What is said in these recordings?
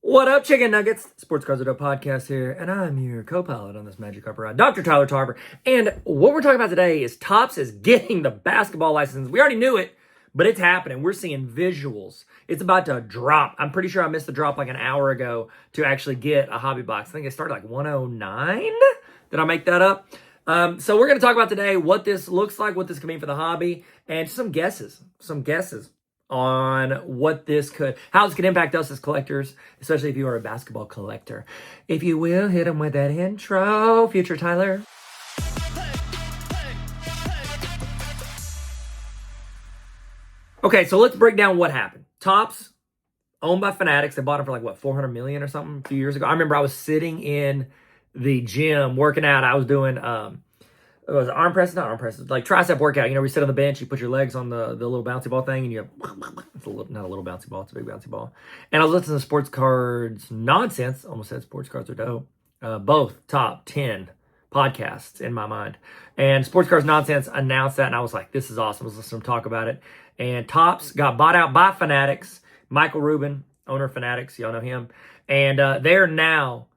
What up, chicken nuggets? Sports Cards Are Dope podcast here, and I'm your co-pilot on this magic carpet ride, Dr. Tyler Tarver. And what we're talking about today is Topps is getting the basketball license. We already knew it, but it's happening. We're seeing visuals. It's about to drop. I'm pretty sure I missed the drop like an hour ago to actually get a hobby box. I think it started like 109. Did I make that up? So we're going to talk about today what this looks like, what this could mean for the hobby, and some guesses on what this how this could impact us as collectors, especially if you are a basketball collector. If you will, hit them with that intro, future Tyler. Okay, so let's break down what happened. Topps, owned by Fanatics. They bought it for like, what, $400 million or something a few years ago. I remember I was sitting in the gym working out. I was doing it was arm presses, not arm presses, like tricep workout. You know, we sit on the bench, you put your legs on the little bouncy ball thing, and you have, it's not a little bouncy ball, it's a big bouncy ball. And I was listening to Sports Cards Nonsense, almost said Sports Cards Are Dope, both top 10 podcasts in my mind. And Sports Cards Nonsense announced that, and I was like, this is awesome. I was listening to them talk about it. And Topps got bought out by Fanatics. Michael Rubin, owner of Fanatics, y'all know him. And they're now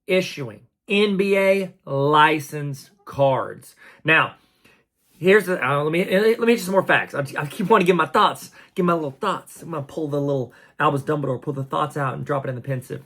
issuing NBA licensed cards. Now, here's the let me get you some more facts. I keep wanting to give my thoughts, give my little thoughts. I'm gonna pull the little Albus Dumbledore, pull the thoughts out and drop it in the pensive.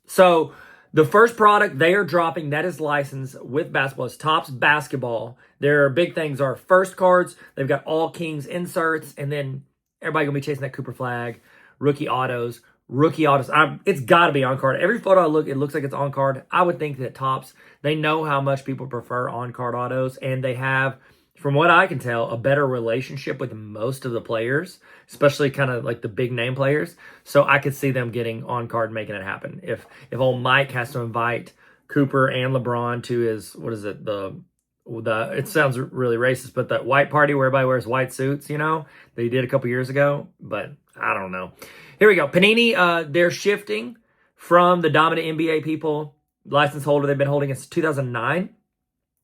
So the first product they are dropping that is licensed with basketball is Topps Basketball. Their big things are first cards. They've got all Kings inserts, and then everybody gonna be chasing that Cooper Flagg, rookie autos. It's got to be on card. Every photo I look, it looks like it's on card. I would think that Topps, they know how much people prefer on card autos, and they have, from what I can tell, a better relationship with most of the players, especially kind of like the big name players. So I could see them getting on card, making it happen. If old Mike has to invite Cooper and LeBron to his, what is it, it sounds really racist, but that white party where everybody wears white suits, you know, that he did a couple years ago, but I don't know. Here we go. Panini, they're shifting from the dominant NBA people license holder they've been holding since 2009.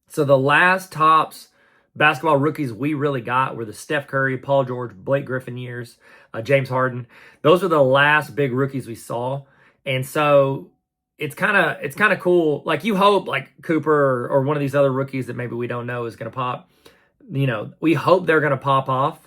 So the last Topps basketball rookies we really got were the Steph Curry, Paul George, Blake Griffin years, James Harden. Those were the last big rookies we saw. And so it's kind of cool. Like you hope like Cooper or one of these other rookies that maybe we don't know is going to pop. You know, we hope they're going to pop off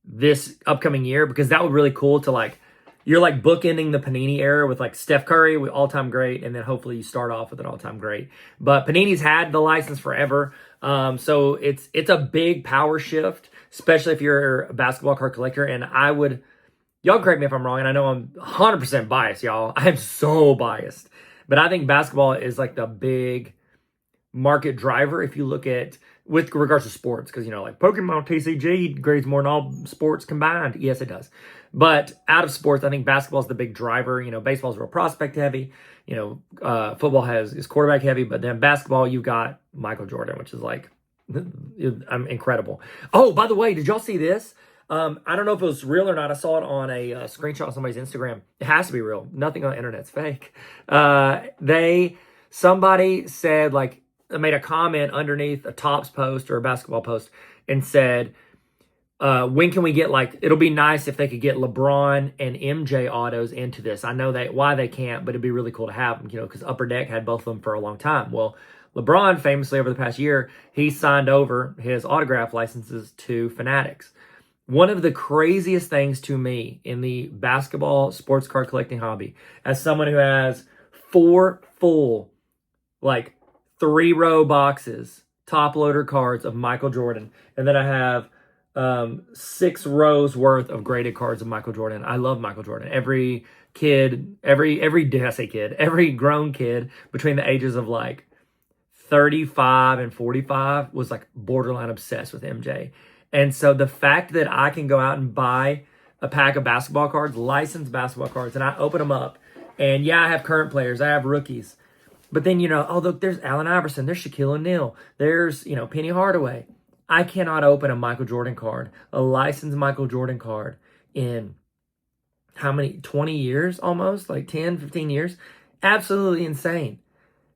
this upcoming year, because that would be really cool to like, you're like bookending the Panini era with like Steph Curry with all-time great, and then hopefully you start off with an all-time great. But Panini's had the license forever, so it's a big power shift, especially if you're a basketball card collector. And y'all correct me if I'm wrong, and I know I'm 100% biased, y'all. I'm so biased, but I think basketball is like the big market driver if you look at with regards to sports, because you know, like Pokemon TCG grades more than all sports combined. Yes, it does. But out of sports, I think basketball is the big driver. You know, baseball's real prospect heavy. You know, football is quarterback heavy. But then basketball, you've got Michael Jordan, which is like incredible. Oh, by the way, did y'all see this? I don't know if it was real or not. I saw it on a screenshot on somebody's Instagram. It has to be real. Nothing on the internet's fake. Somebody said, like, made a comment underneath a Topps post or a basketball post and said, when can we get, like, it'll be nice if they could get LeBron and MJ autos into this. I know why they can't, but it'd be really cool to have them, you know, because Upper Deck had both of them for a long time. Well, LeBron famously over the past year, he signed over his autograph licenses to Fanatics. One of the craziest things to me in the basketball sports card collecting hobby, as someone who has 4 full, like, 3-row boxes, top loader cards of Michael Jordan, and then I have 6 rows worth of graded cards of Michael Jordan. I love Michael Jordan. Every grown kid between the ages of like 35 and 45 was like borderline obsessed with MJ. And so the fact that I can go out and buy a pack of basketball cards, licensed basketball cards, and I open them up, and yeah, I have current players, I have rookies. But then, you know, oh, look, there's Allen Iverson, there's Shaquille O'Neal, there's, you know, Penny Hardaway. I cannot open a Michael Jordan card, a licensed Michael Jordan card in how many, 20 years almost, like 10, 15 years. Absolutely insane.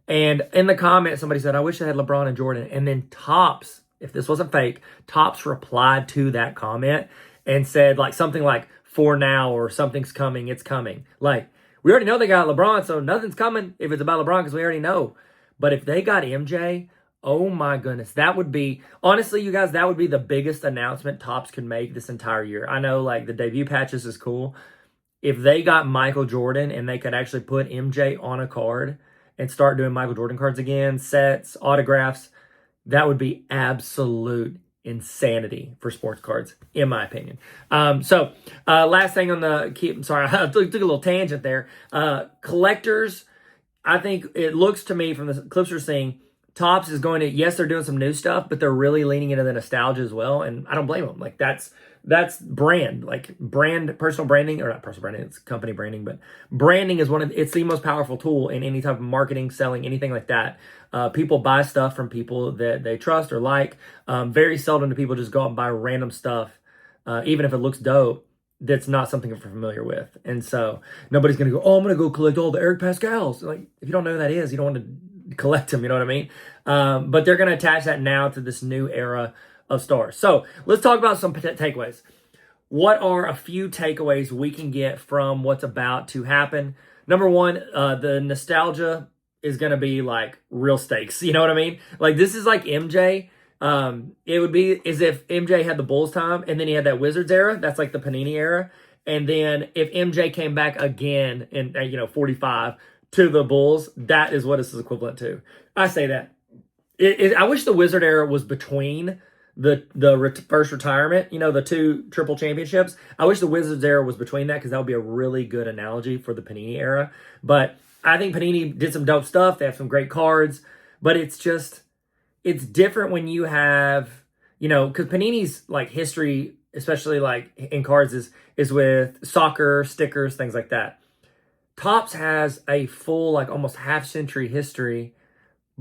And in the comments, somebody said, I wish I had LeBron and Jordan. And then Topps, if this wasn't fake, Topps replied to that comment and said like something like, for now, or something's coming, it's coming. Like, We already know they got LeBron, so nothing's coming if it's about LeBron because we already know. But if they got MJ, oh my goodness, that would be, honestly, you guys, that would be the biggest announcement Topps can make this entire year. I know, like, the debut patches is cool. If they got Michael Jordan and they could actually put MJ on a card and start doing Michael Jordan cards again, sets, autographs, that would be absolute insanity for sports cards, in my opinion. Last thing on the sorry, I took a little tangent there. Collectors, I think it looks to me from the clips we're seeing, Topps is going to, yes, they're doing some new stuff, but they're really leaning into the nostalgia as well. And I don't blame them. Like, that's brand, like personal branding, or not personal branding, it's company branding, but branding is it's the most powerful tool in any type of marketing, selling, anything like that. People buy stuff from people that they trust or like. Very seldom do people just go out and buy random stuff, even if it looks dope, that's not something you're familiar with. And so nobody's going to go, oh, I'm going to go collect all the Eric Pascals. Like, if you don't know who that is, you don't want to collect them, you know what I mean? But they're going to attach that now to this new era of stars. So let's talk about some takeaways. What are a few takeaways we can get from what's about to happen? Number one, the nostalgia is going to be like real stakes. You know what I mean? Like, this is like MJ. It would be as if MJ had the Bulls time and then he had that Wizards era. That's like the Panini era. And then if MJ came back again in, 45 to the Bulls, that is what this is equivalent to. I say that. I wish the Wizard era was between the first retirement, the 2 triple championships. I wish the Wizards era was between that because that would be a really good analogy for the Panini era. But I think Panini did some dope stuff. They have some great cards, but it's different when you have, because Panini's like history, especially like in cards, is with soccer, stickers, things like that. Topps has a full, like, almost half-century history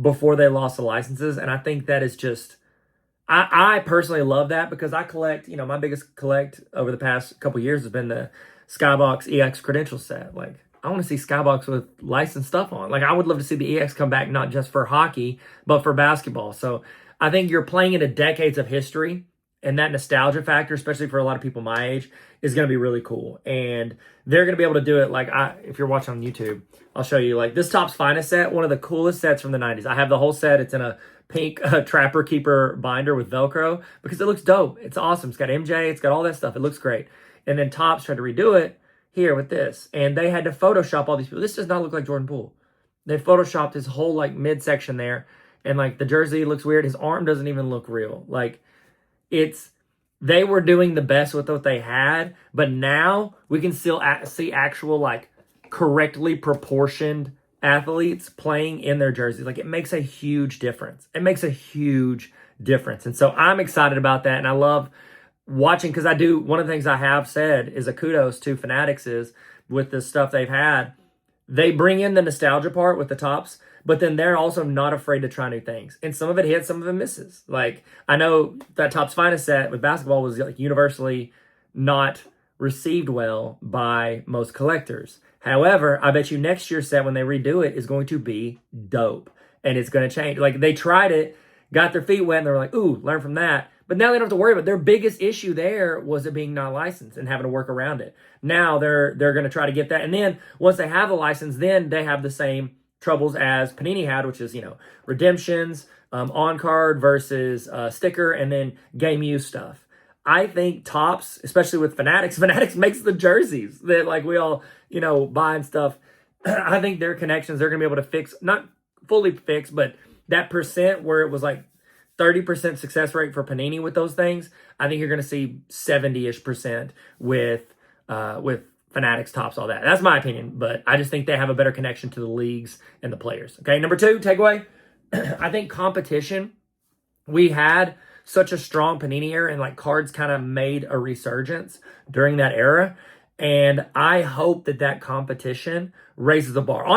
before they lost the licenses, and I think that is just, I personally love that because I collect, my biggest collect over the past couple years has been the Skybox EX credential set. Like, I want to see Skybox with licensed stuff on. Like, I would love to see the EX come back, not just for hockey, but for basketball. So I think you're playing into decades of history, and that nostalgia factor, especially for a lot of people my age, is going to be really cool. And they're going to be able to do it. Like, if you're watching on YouTube, I'll show you, like, this Topps Finest set, one of the coolest sets from the 90s. I have the whole set. It's in a pink Trapper Keeper binder with Velcro because it looks dope. It's awesome. It's got MJ. It's got all that stuff. It looks great. And then Topps tried to redo it here with this. And they had to Photoshop all these people. This does not look like Jordan Poole. They Photoshopped his whole, like, midsection there. And, like, the jersey looks weird. His arm doesn't even look real. Like, they were doing the best with what they had, but now we can still see actual, like, correctly proportioned athletes playing in their jerseys. Like, it makes a huge difference. It makes a huge difference. And so I'm excited about that, and I love watching, because one of the things I have said is a kudos to Fanatics is, with the stuff they've had, they bring in the nostalgia part with the Topps, but then they're also not afraid to try new things. And some of it hits, some of it misses. Like, I know that Topps Finest set with basketball was, like, universally not received well by most collectors. However, I bet you next year's set, when they redo it, is going to be dope. And it's going to change. Like, they tried it, got their feet wet, and they're like, ooh, learn from that. But now they don't have to worry about it. Their biggest issue there was it being not licensed and having to work around it. Now they're going to try to get that. And then once they have the license, then they have the same troubles as Panini had, which is, redemptions, on-card versus sticker, and then game use stuff. I think Topps, especially with Fanatics makes the jerseys that, like, we all, buy and stuff. I think their connections, they're going to be able to fix, not fully fix, but that percent where it was like 30% success rate for Panini with those things, I think you're going to see 70-ish% with Fanatics, Topps, all that. That's my opinion, but I just think they have a better connection to the leagues and the players. Okay, number 2, takeaway. I think competition. We had such a strong Panini era, and, like, cards kind of made a resurgence during that era. And I hope that competition raises the bar.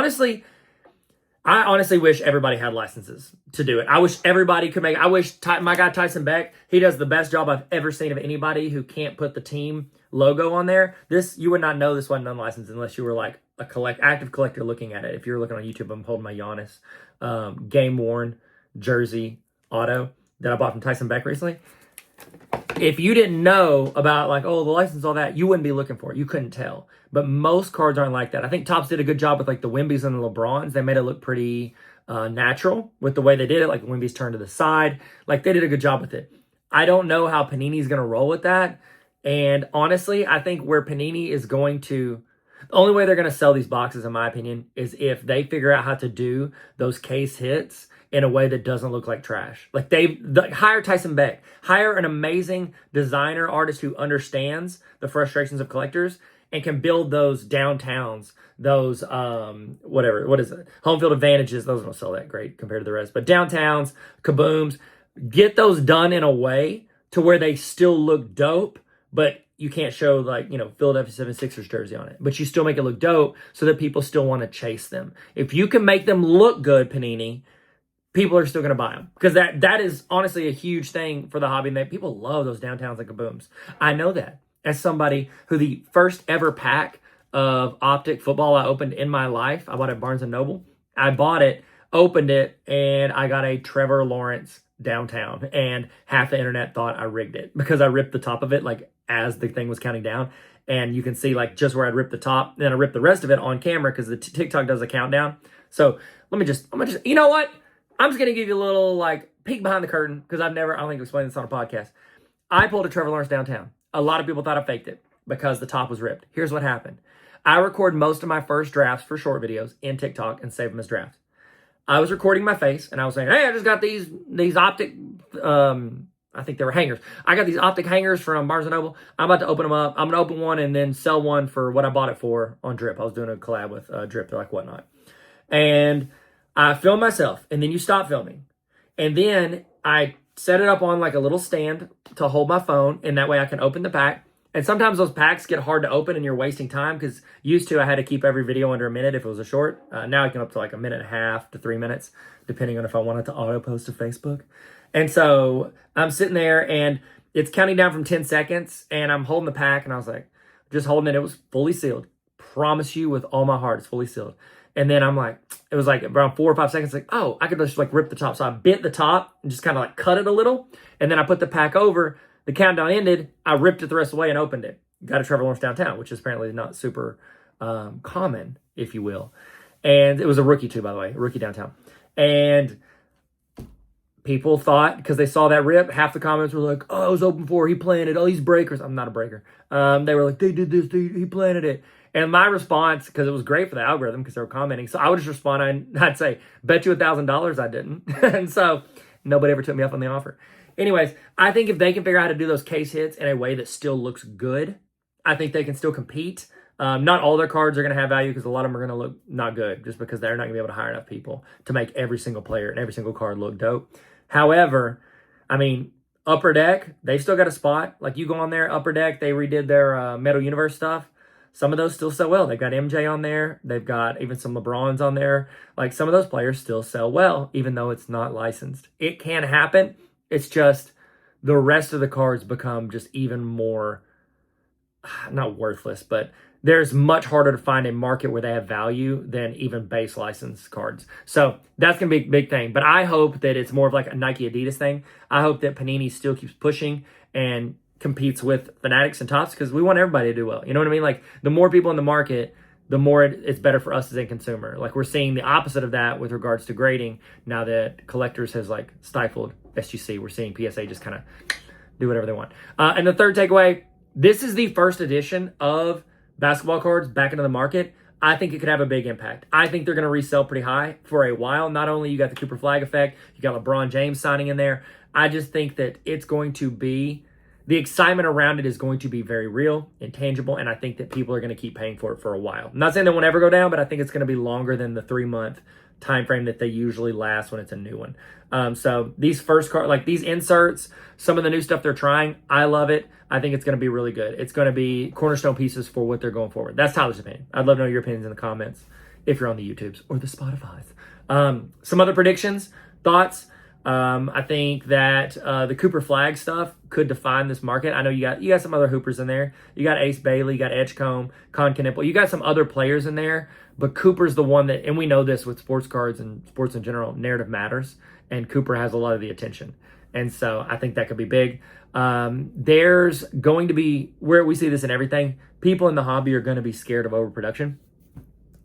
I honestly wish everybody had licenses to do it. I wish everybody could I wish my guy Tyson Beck, he does the best job I've ever seen of anybody who can't put the team logo on there. You would not know this wasn't unlicensed unless you were, like, active collector looking at it. If you're looking on YouTube, I'm holding my Giannis game worn jersey auto that I bought from Tyson Beck recently. if you didn't know about like, oh, the license, all that, you wouldn't be looking for it. You couldn't tell. But most cards aren't like that. I think Topps did a good job with like the Wemby's and the LeBrons. They made it look pretty natural with the way they did it. Like Wemby's turned to the side. Like they did a good job with it. I don't know how Panini's going to roll with that. And honestly, I think where Panini is going to, the only way they're going to sell these boxes, in my opinion, is if they figure out how to do those case hits in a way that doesn't look like trash. Like hire Tyson Beck, hire an amazing designer artist who understands the frustrations of collectors and can build those downtowns, those what is it? Home field advantages. Those don't sell that great compared to the rest, but downtowns, kabooms, get those done in a way to where they still look dope, but you can't show like, Philadelphia 76ers jersey on it, but you still make it look dope so that people still want to chase them. If you can make them look good, Panini, people are still going to buy them, because that is honestly a huge thing for the hobby. People love those downtowns and kabooms. I know that as somebody who the first ever pack of Optic football I opened in my life, I bought it at Barnes & Noble. I bought it, opened it, and I got a Trevor Lawrence downtown, and half the internet thought I rigged it because I ripped the top of it like as the thing was counting down, and you can see like just where I'd ripped the top, then I ripped the rest of it on camera because the TikTok does a countdown. So I'm gonna just, you know what? I'm just gonna give you a little like peek behind the curtain, because I don't think I've explained this on a podcast. I pulled a Trevor Lawrence downtown. A lot of people thought I faked it because the top was ripped. Here's what happened. I record most of my first drafts for short videos in TikTok and save them as drafts. I was recording my face and I was saying, hey, I just got these Optic, I think they were hangers. I got these Optic hangers from Barnes & Noble. I'm about to open them up. I'm going to open one and then sell one for what I bought it for on Drip. I was doing a collab with Drip. They're like, whatnot. And I filmed myself, and then you stop filming. And then I set it up on like a little stand to hold my phone, and that way I can open the pack. And sometimes those packs get hard to open and you're wasting time, because used to I had to keep every video under a minute if it was a short. Now I can up to like 1.5 to 3 minutes, depending on if I wanted to auto post to Facebook. And so I'm sitting there and it's counting down from 10 seconds and I'm holding the pack, and I was like, just holding it. It was fully sealed. Promise you with all my heart, it's fully sealed. And then I'm like, it was like around 4 or 5 seconds, like, oh, I could just like rip the top. So I bent the top and just kind of like cut it a little. And then I put the pack over. The countdown ended. I ripped it the rest of the way and opened it. Got a Trevor Lawrence downtown, which is apparently not super common, if you will. And it was a rookie too, by the way, a rookie downtown. And people thought, because they saw that rip, half the comments were like, oh, it was open for, he planted, oh, he's breakers. I'm not a breaker. They were like, they did this, he planted it. And my response, because it was great for the algorithm, because they were commenting, so I would just respond and I'd say, bet you $1,000 I didn't. And so nobody ever took me up on the offer. Anyways, I think if they can figure out how to do those case hits in a way that still looks good, I think they can still compete. Not all their cards are going to have value, because a lot of them are going to look not good, just because they're not going to be able to hire enough people to make every single player and every single card look dope. However, I mean, Upper Deck, they've still got a spot. Like you go on there, Upper Deck, they redid their Metal Universe stuff. Some of those still sell well. They've got MJ on there. They've got even some LeBrons on there. Like some of those players still sell well, even though it's not licensed. It can happen. It's just the rest of the cards become just even more, not worthless, but there's much harder to find a market where they have value than even base license cards. So that's going to be a big thing. But I hope that it's more of like a Nike Adidas thing. I hope that Panini still keeps pushing and competes with Fanatics and Topps, because we want everybody to do well. You know what I mean? Like the more people in the market, the more it's better for us as a consumer. Like we're seeing the opposite of that with regards to grading. Now that collectors has like stifled SGC, we're seeing PSA just kind of do whatever they want. And the third takeaway, this is the first edition of basketball cards back into the market. I think it could have a big impact. I think they're going to resell pretty high for a while. Not only you got the Cooper Flagg effect, you got LeBron James signing in there. I just think that it's going to be, the excitement around it is going to be very real and tangible, and I think that people are going to keep paying for it for a while. I'm not saying they won't ever go down, but I think it's going to be longer than the 3-month time frame that they usually last when it's a new one. So these first card, like these inserts, some of the new stuff they're trying, I love it. I think it's going to be really good. It's going to be cornerstone pieces for what they're going forward. That's Tyler's opinion. I'd love to know your opinions in the comments if you're on the YouTubes or the Spotify's. Some other predictions, thoughts. I think that the Cooper Flagg stuff could define this market. I know you got some other hoopers in there. You got Ace Bailey, you got Edgecombe, Con Knipple. You got some other players in there, but Cooper's the one that, and we know this with sports cards and sports in general, narrative matters, and Cooper has a lot of the attention. And so I think that could be big. There's going to be, where we see this in everything, people in the hobby are going to be scared of overproduction.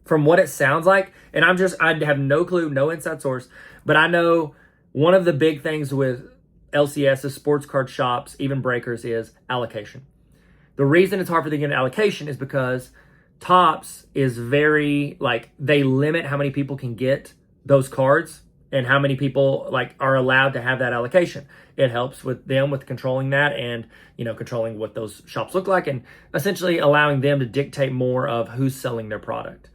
From what it sounds like, and I have no clue, no inside source, but I know one of the big things with LCSs, sports card shops, even breakers, is allocation. The reason it's hard for them to get an allocation is because Topps is very, like, they limit how many people can get those cards and how many people, like, are allowed to have that allocation. It helps with them with controlling that and, controlling what those shops look like and essentially allowing them to dictate more of who's selling their product.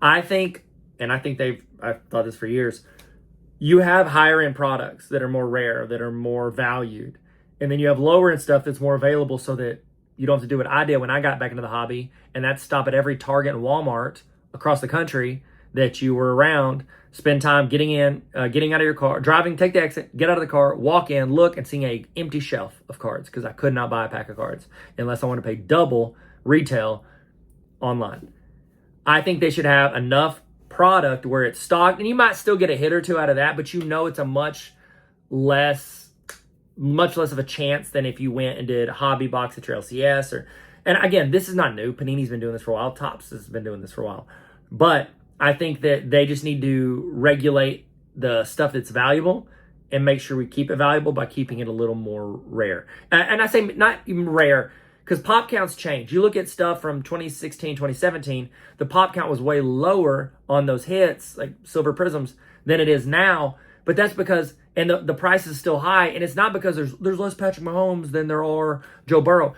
I've thought this for years, you have higher end products that are more rare, that are more valued. And then you have lower end stuff that's more available so that you don't have to do what I did when I got back into the hobby, and that's stop at every Target and Walmart across the country that you were around, spend time getting out of your car, driving, take the exit, get out of the car, walk in, look, and seeing an empty shelf of cards because I could not buy a pack of cards unless I want to pay double retail online. I think they should have enough product where it's stocked, and you might still get a hit or two out of that, but it's a much less of a chance than if you went and did a hobby box at your LCS. And again, this is not new. Panini's been doing this for a while. Topps has been doing this for a while. But I think that they just need to regulate the stuff that's valuable and make sure we keep it valuable by keeping it a little more rare. And I say not even rare, because pop counts change. You look at stuff from 2016, 2017, the pop count was way lower on those hits, like Silver Prisms, than it is now. But that's because, and the price is still high, and it's not because there's less Patrick Mahomes than there are Joe Burrow.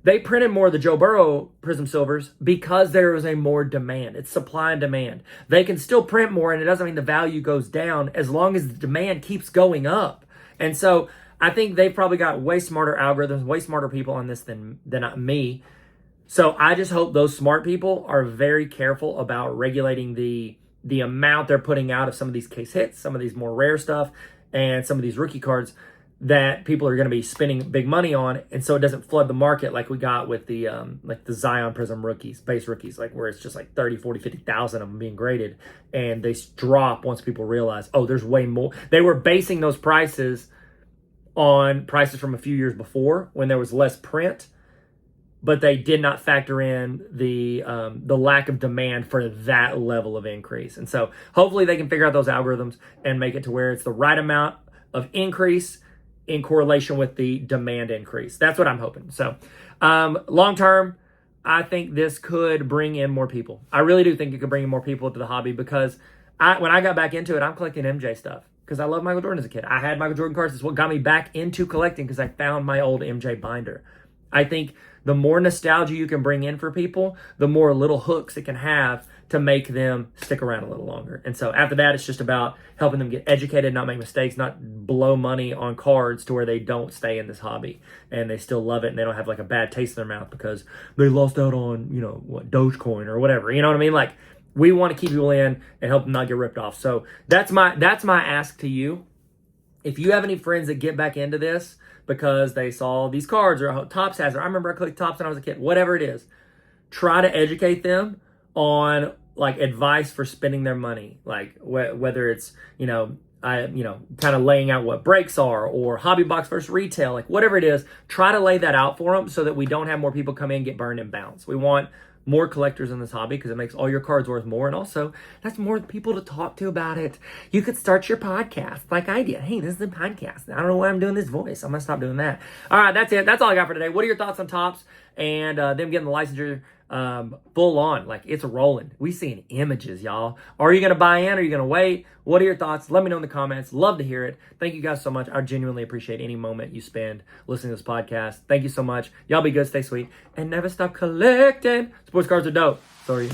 They printed more of the Joe Burrow Prism Silvers because there is a more demand. It's supply and demand. They can still print more, and it doesn't mean the value goes down as long as the demand keeps going up. And so I think they've probably got way smarter algorithms, way smarter people on this than me. So I just hope those smart people are very careful about regulating the amount they're putting out of some of these case hits, some of these more rare stuff, and some of these rookie cards that people are going to be spending big money on, and so it doesn't flood the market like we got with the Zion Prism rookies, base rookies, like where it's just like 30, 40, 50,000 of them being graded, and they drop once people realize, oh, there's way more. They were basing those prices on prices from a few years before when there was less print, but they did not factor in the lack of demand for that level of increase. And so hopefully they can figure out those algorithms and make it to where it's the right amount of increase in correlation with the demand increase. That's what I'm hoping. So long term, I think this could bring in more people. I really do think it could bring in more people to the hobby because when I got back into it, I'm collecting MJ stuff because I love Michael Jordan as a kid. I had Michael Jordan cards. It's what got me back into collecting because I found my old MJ binder. I think the more nostalgia you can bring in for people, the more little hooks it can have to make them stick around a little longer. And so after that, it's just about helping them get educated, not make mistakes, not blow money on cards to where they don't stay in this hobby and they still love it and they don't have like a bad taste in their mouth because they lost out on, Dogecoin or whatever. You know what I mean? Like, we want to keep people in and help them not get ripped off. So that's my ask to you. If you have any friends that get back into this because they saw these cards or Topps has it. I remember I clicked Topps when I was a kid. Whatever it is, try to educate them on like advice for spending their money, like whether it's kind of laying out what breaks are or hobby box versus retail, like whatever it is. Try to lay that out for them so that we don't have more people come in, get burned, and bounce. We want more collectors in this hobby because it makes all your cards worth more, and also that's more people to talk to about it. You could start your podcast like I did. Hey, this is a podcast. I don't know why I'm doing this voice. I'm gonna stop doing that. All right, that's it. That's all I got for today. What are your thoughts on Topps and them getting the licensure full on? Like, it's rolling. We seeing images, y'all. Are you gonna buy in? Are you gonna wait? What are your thoughts? Let me know in the comments. Love to hear it. Thank you guys so much. I genuinely appreciate any moment you spend listening to this podcast. Thank you so much. Y'all be good, stay sweet, and never stop collecting. Sports cards are dope. Sorry.